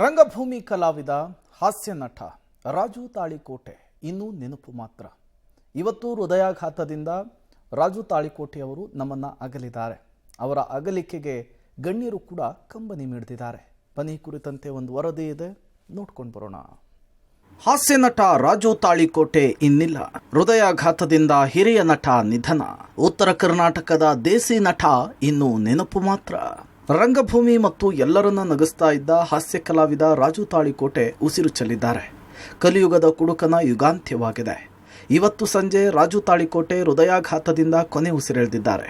ರಂಗಭೂಮಿ ಕಲಾವಿದ ಹಾಸ್ಯ ನಟ ರಾಜು ತಾಳಿಕೋಟೆ ಇನ್ನೂ ನೆನಪು ಮಾತ್ರ. ಇವತ್ತು ಹೃದಯಾಘಾತದಿಂದ ರಾಜು ತಾಳಿಕೋಟೆಯವರು ನಮ್ಮನ್ನು ಅಗಲಿದ್ದಾರೆ. ಅವರ ಅಗಲಿಕೆಗೆ ಗಣ್ಯರು ಕೂಡ ಕಂಬನಿ ಮಿಡಿದಿದ್ದಾರೆ. ಬನ್ನಿ ಕುರಿತಂತೆ ಒಂದು ವರದಿ ಇದೆ, ನೋಡ್ಕೊಂಡು ಬರೋಣ. ಹಾಸ್ಯ ನಟ ರಾಜು ತಾಳಿಕೋಟೆ ಇನ್ನಿಲ್ಲ. ಹೃದಯಾಘಾತದಿಂದ ಹಿರಿಯ ನಟ ನಿಧನ. ಉತ್ತರ ಕರ್ನಾಟಕದ ದೇಸಿ ನಟ ಇನ್ನೂ ನೆನಪು ಮಾತ್ರ. ರಂಗಭೂಮಿ ಮತ್ತು ಎಲ್ಲರನ್ನ ನಗಿಸ್ತಾ ಇದ್ದ ಹಾಸ್ಯ ಕಲಾವಿದ ರಾಜು ತಾಳಿಕೋಟೆ ಉಸಿರು ಚೆಲ್ಲಿದ್ದಾರೆ. ಕಲಿಯುಗದ ಕುಡುಕನ ಯುಗಾಂತ್ಯವಾಗಿದೆ. ಇವತ್ತು ಸಂಜೆ ರಾಜು ತಾಳಿಕೋಟೆ ಹೃದಯಾಘಾತದಿಂದ ಕೊನೆ ಉಸಿರೆಳೆದಿದ್ದಾರೆ.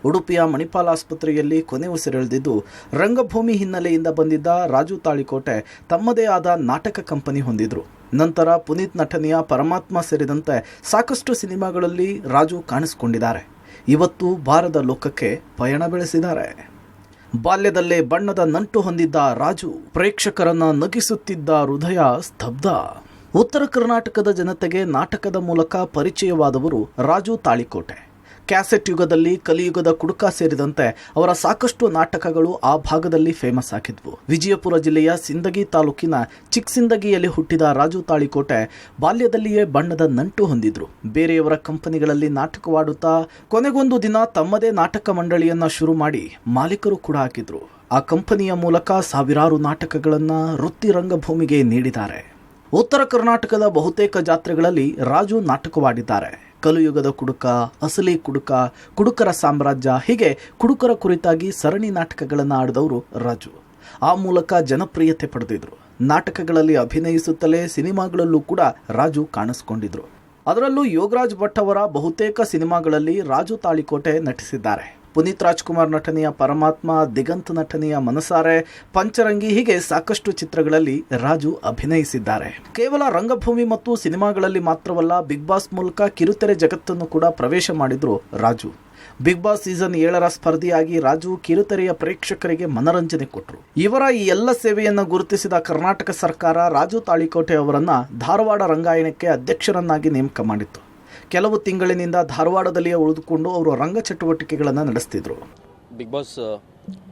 ಉಡುಪಿಯ ಮಣಿಪಾಲ್ ಆಸ್ಪತ್ರೆಯಲ್ಲಿ ಕೊನೆ ಉಸಿರೆಳೆದಿದ್ದು, ರಂಗಭೂಮಿ ಹಿನ್ನೆಲೆಯಿಂದ ಬಂದಿದ್ದ ರಾಜು ತಾಳಿಕೋಟೆ ತಮ್ಮದೇ ಆದ ನಾಟಕ ಕಂಪನಿ ಹೊಂದಿದ್ರು. ನಂತರ ಪುನೀತ್ ನಟನೆಯ ಪರಮಾತ್ಮ ಸೇರಿದಂತೆ ಸಾಕಷ್ಟು ಸಿನಿಮಾಗಳಲ್ಲಿ ರಾಜು ಕಾಣಿಸಿಕೊಂಡಿದ್ದಾರೆ. ಇವತ್ತು ಬಾರದ ಲೋಕಕ್ಕೆ ಪಯಣ ಬೆಳೆಸಿದ್ದಾರೆ. ಬಾಲ್ಯದಲ್ಲೇ ಬಣ್ಣದ ನಂಟು ಹೊಂದಿದ್ದ ರಾಜು ಪ್ರೇಕ್ಷಕರನ್ನ ನಗಿಸುತ್ತಿದ್ದ ಹೃದಯ ಸ್ತಬ್ಧ. ಉತ್ತರ ಕರ್ನಾಟಕದ ಜನತೆಗೆ ನಾಟಕದ ಮೂಲಕ ಪರಿಚಯವಾದವರು ರಾಜು ತಾಳಿಕೋಟೆ. ಕ್ಯಾಸೆಟ್ ಯುಗದಲ್ಲಿ ಕಲಿಯುಗದ ಕುಡುಕ ಸೇರಿದಂತೆ ಅವರ ಸಾಕಷ್ಟು ನಾಟಕಗಳು ಆ ಭಾಗದಲ್ಲಿ ಫೇಮಸ್ ಆಗಿದ್ವು. ವಿಜಯಪುರ ಜಿಲ್ಲೆಯ ಸಿಂದಗಿ ತಾಲೂಕಿನ ಚಿಕ್ಕಸಿಂದಗಿಯಲ್ಲಿ ಹುಟ್ಟಿದ ರಾಜು ತಾಳಿಕೋಟೆ ಬಾಲ್ಯದಲ್ಲಿಯೇ ಬಣ್ಣದ ನಂಟು ಹೊಂದಿದ್ರು. ಬೇರೆಯವರ ಕಂಪನಿಗಳಲ್ಲಿ ನಾಟಕವಾಡುತ್ತಾ ಕೊನೆಗೊಂದು ದಿನ ತಮ್ಮದೇ ನಾಟಕ ಮಂಡಳಿಯನ್ನ ಶುರು ಮಾಡಿ ಮಾಲೀಕರು ಕೂಡ ಆಗಿದ್ರು. ಆ ಕಂಪನಿಯ ಮೂಲಕ ಸಾವಿರಾರು ನಾಟಕಗಳನ್ನ ವೃತ್ತಿ ರಂಗಭೂಮಿಗೆ ನೀಡಿದ್ದಾರೆ. ಉತ್ತರ ಕರ್ನಾಟಕದ ಬಹುತೇಕ ಜಾತ್ರೆಗಳಲ್ಲಿ ರಾಜು ನಾಟಕವಾಡಿದ್ದಾರೆ. ಕಲಿಯುಗದ ಕುಡುಕ, ಅಸಲಿ ಕುಡುಕ, ಕುಡುಕರ ಸಾಮ್ರಾಜ್ಯ, ಹೀಗೆ ಕುಡುಕರ ಕುರಿತಾಗಿ ಸರಣಿ ನಾಟಕಗಳನ್ನು ಆಡಿದವರು ರಾಜು. ಆ ಮೂಲಕ ಜನಪ್ರಿಯತೆ ಪಡೆದಿದ್ರು. ನಾಟಕಗಳಲ್ಲಿ ಅಭಿನಯಿಸುತ್ತಲೇ ಸಿನಿಮಾಗಳಲ್ಲೂ ಕೂಡ ರಾಜು ಕಾಣಿಸಿಕೊಂಡಿದ್ರು. ಅದರಲ್ಲೂ ಯೋಗರಾಜ್ ಭಟ್ ಅವರ ಬಹುತೇಕ ಸಿನಿಮಾಗಳಲ್ಲಿ ರಾಜು ತಾಳಿಕೋಟೆ ನಟಿಸಿದ್ದಾರೆ. ಪುನೀತ್ ರಾಜ್ಕುಮಾರ್ ನಟನೆಯ ಪರಮಾತ್ಮ, ದಿಗಂತ್ ನಟನೆಯ ಮನಸಾರೆ, ಪಂಚರಂಗಿ, ಹೀಗೆ ಸಾಕಷ್ಟು ಚಿತ್ರಗಳಲ್ಲಿ ರಾಜು ಅಭಿನಯಿಸಿದ್ದಾರೆ. ಕೇವಲ ರಂಗಭೂಮಿ ಮತ್ತು ಸಿನಿಮಾಗಳಲ್ಲಿ ಮಾತ್ರವಲ್ಲ, ಬಿಗ್ ಬಾಸ್ ಮೂಲಕ ಕಿರುತೆರೆ ಜಗತ್ತನ್ನು ಕೂಡ ಪ್ರವೇಶ ಮಾಡಿದ್ರು ರಾಜು. ಬಿಗ್ ಬಾಸ್ ಸೀಸನ್ 7ರ ಸ್ಪರ್ಧಿಯಾಗಿ ರಾಜು ಕಿರುತೆರೆಯ ಪ್ರೇಕ್ಷಕರಿಗೆ ಮನರಂಜನೆ ಕೊಟ್ಟರು. ಇವರ ಈ ಎಲ್ಲ ಸೇವೆಯನ್ನು ಗುರುತಿಸಿದ ಕರ್ನಾಟಕ ಸರ್ಕಾರ ರಾಜು ತಾಳಿಕೋಟೆ ಅವರನ್ನ ಧಾರವಾಡ ರಂಗಾಯಣಕ್ಕೆ ಅಧ್ಯಕ್ಷರನ್ನಾಗಿ ನೇಮಕ ಮಾಡಿತ್ತು. ಕೆಲವು ತಿಂಗಳಿನಿಂದ ಧಾರವಾಡದಲ್ಲಿಯೇ ಉಳಿದುಕೊಂಡು ಅವರು ರಂಗ ಚಟುವಟಿಕೆಗಳನ್ನು ನಡೆಸ್ತಿದ್ರು. ಬಿಗ್ ಬಾಸ್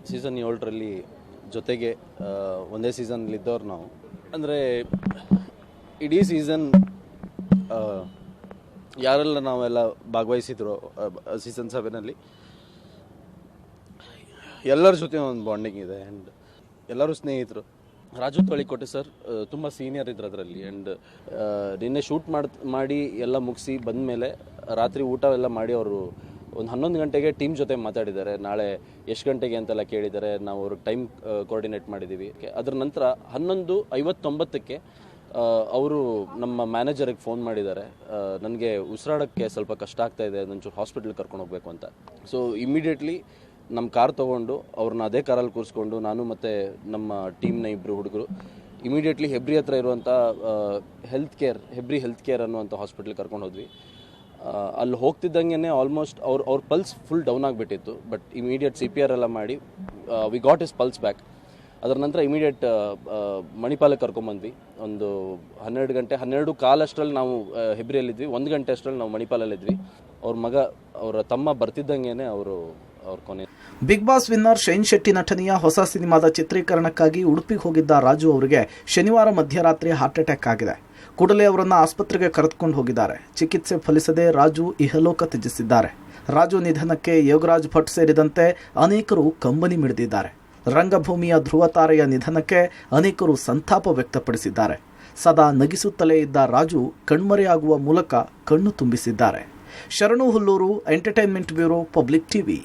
ಸೀಸನ್ 7ರಲ್ಲಿ ಜೊತೆಗೆ ಒಂದೇ ಸೀಸನ್ಲಿದ್ದವ್ರು ನಾವು. ಅಂದರೆ ಇಡೀ ಸೀಸನ್ ಯಾರೆಲ್ಲ ನಾವೆಲ್ಲ ಭಾಗವಹಿಸಿದ್ರು ಸೀಸನ್ 7ನಲ್ಲಿ ಎಲ್ಲರ ಜೊತೆ ಒಂದು ಬಾಂಡಿಂಗ್ ಇದೆ. ಆ್ಯಂಡ್ ಎಲ್ಲರೂ ಸ್ನೇಹಿತರು. ರಾಜು ತಾಳಿಕೋಟೆ ಸರ್ ತುಂಬ ಸೀನಿಯರ್ ಇದ್ರು ಅದರಲ್ಲಿ. ಆ್ಯಂಡ್ ನಿನ್ನೆ ಶೂಟ್ ಮಾಡಿ ಎಲ್ಲ ಮುಗಿಸಿ ಬಂದಮೇಲೆ ರಾತ್ರಿ ಊಟ ಎಲ್ಲ ಮಾಡಿ ಅವರು ಒಂದು 11 ಗಂಟೆಗೆ ಟೀಮ್ ಜೊತೆ ಮಾತಾಡಿದ್ದಾರೆ. ನಾಳೆ ಎಷ್ಟು ಗಂಟೆಗೆ ಅಂತೆಲ್ಲ ಕೇಳಿದ್ದಾರೆ. ನಾವು ಅವ್ರಿಗೆ ಟೈಮ್ ಕೋಆರ್ಡಿನೇಟ್ ಮಾಡಿದ್ದೀವಿ. ಅದರ ನಂತರ 11:59ಕ್ಕೆ ಅವರು ನಮ್ಮ ಮ್ಯಾನೇಜರಿಗೆ ಫೋನ್ ಮಾಡಿದ್ದಾರೆ, ನನಗೆ ಉಸಿರಾಡೋಕ್ಕೆ ಸ್ವಲ್ಪ ಕಷ್ಟ ಆಗ್ತಾ ಇದೆ, ಒಂಚೂರು ಹಾಸ್ಪಿಟ್ಲಿಗೆ ಕರ್ಕೊಂಡು ಹೋಗಬೇಕು ಅಂತ. ಸೊ ಇಮಿಡಿಯೇಟ್ಲಿ ನಮ್ಮ ಕಾರ್ ತೊಗೊಂಡು ಅವ್ರನ್ನ ಅದೇ ಕಾರಲ್ಲಿ ಕೂರಿಸ್ಕೊಂಡು ನಾನು ಮತ್ತು ನಮ್ಮ ಟೀಮ್ನ ಇಬ್ಬರು ಹುಡುಗರು ಇಮಿಡಿಯೇಟ್ಲಿ ಹೆಬ್ರಿ ಹತ್ರ ಇರುವಂಥ ಹೆಬ್ರಿ ಹೆಲ್ತ್ ಕೇರ್ ಅನ್ನುವಂಥ ಹಾಸ್ಪಿಟ್ಲಿಗೆ ಕರ್ಕೊಂಡು ಹೋದ್ವಿ. ಅಲ್ಲಿ ಹೋಗ್ತಿದ್ದಂಗೆ ಆಲ್ಮೋಸ್ಟ್ ಅವ್ರ ಪಲ್ಸ್ ಫುಲ್ ಡೌನ್ ಆಗಿಬಿಟ್ಟಿತ್ತು. ಬಟ್ ಇಮಿಡಿಯೇಟ್ CPR ಎಲ್ಲ ಮಾಡಿ we got is pulse back. ಅದರ ನಂತರ ಇಮಿಡಿಯೇಟ್ ಮಣಿಪಾಲಕ್ಕೆ ಕರ್ಕೊಂಬಂದ್ವಿ. ಒಂದು 12:15 ಅಷ್ಟರಲ್ಲಿ ನಾವು ಹೆಬ್ರಿಯಲ್ಲಿದ್ವಿ. 1 ಗಂಟೆ ಅಷ್ಟರಲ್ಲಿ ನಾವು ಮಣಿಪಾಲಲ್ಲಿದ್ವಿ. ಅವರ ತಮ್ಮ ಬರ್ತಿದ್ದಂಗೆ ಅವ್ರ ಕೊನೆ. Bigg Boss winner Shine Shetty ನಟನೆಯ ಹೊಸ ಸಿನಿಮಾದ ಚಿತ್ರೀಕರಣಕ್ಕಾಗಿ ಉಡುಪಿಗೆ ಹೋಗಿದ್ದ ರಾಜು ಅವರಿಗೆ ಶನಿವಾರ ಮಧ್ಯರಾತ್ರಿ ಹಾರ್ಟ್ ಅಟ್ಯಾಕ್ ಆಗಿದೆ. ಕೂಡಲೇ ಅವರನ್ನು ಆಸ್ಪತ್ರೆಗೆ ಕರೆದುಕೊಂಡು ಹೋಗಿದ್ದಾರೆ. ಚಿಕಿತ್ಸೆ ಫಲಿಸದೆ ರಾಜು ಇಹಲೋಕ ತ್ಯಜಿಸಿದ್ದಾರೆ. ರಾಜು ನಿಧನಕ್ಕೆ ಯೋಗರಾಜ್ ಭಟ್ ಸೇರಿದಂತೆ ಅನೇಕರು ಕಂಬನಿ ಮಿಡಿದಿದ್ದಾರೆ. ರಂಗಭೂಮಿಯ ಧ್ರುವ ತಾರೆಯ ನಿಧನಕ್ಕೆ ಅನೇಕರು ಸಂತಾಪ ವ್ಯಕ್ತಪಡಿಸಿದ್ದಾರೆ. ಸದಾ ನಗಿಸುತ್ತಲೇ ಇದ್ದ ರಾಜು ಕಣ್ಮರೆಯಾಗುವ ಮೂಲಕ ಕಣ್ಣು ತುಂಬಿಸಿದ್ದಾರೆ. ಶರಣು Hulluru, entertainment bureau, public TV.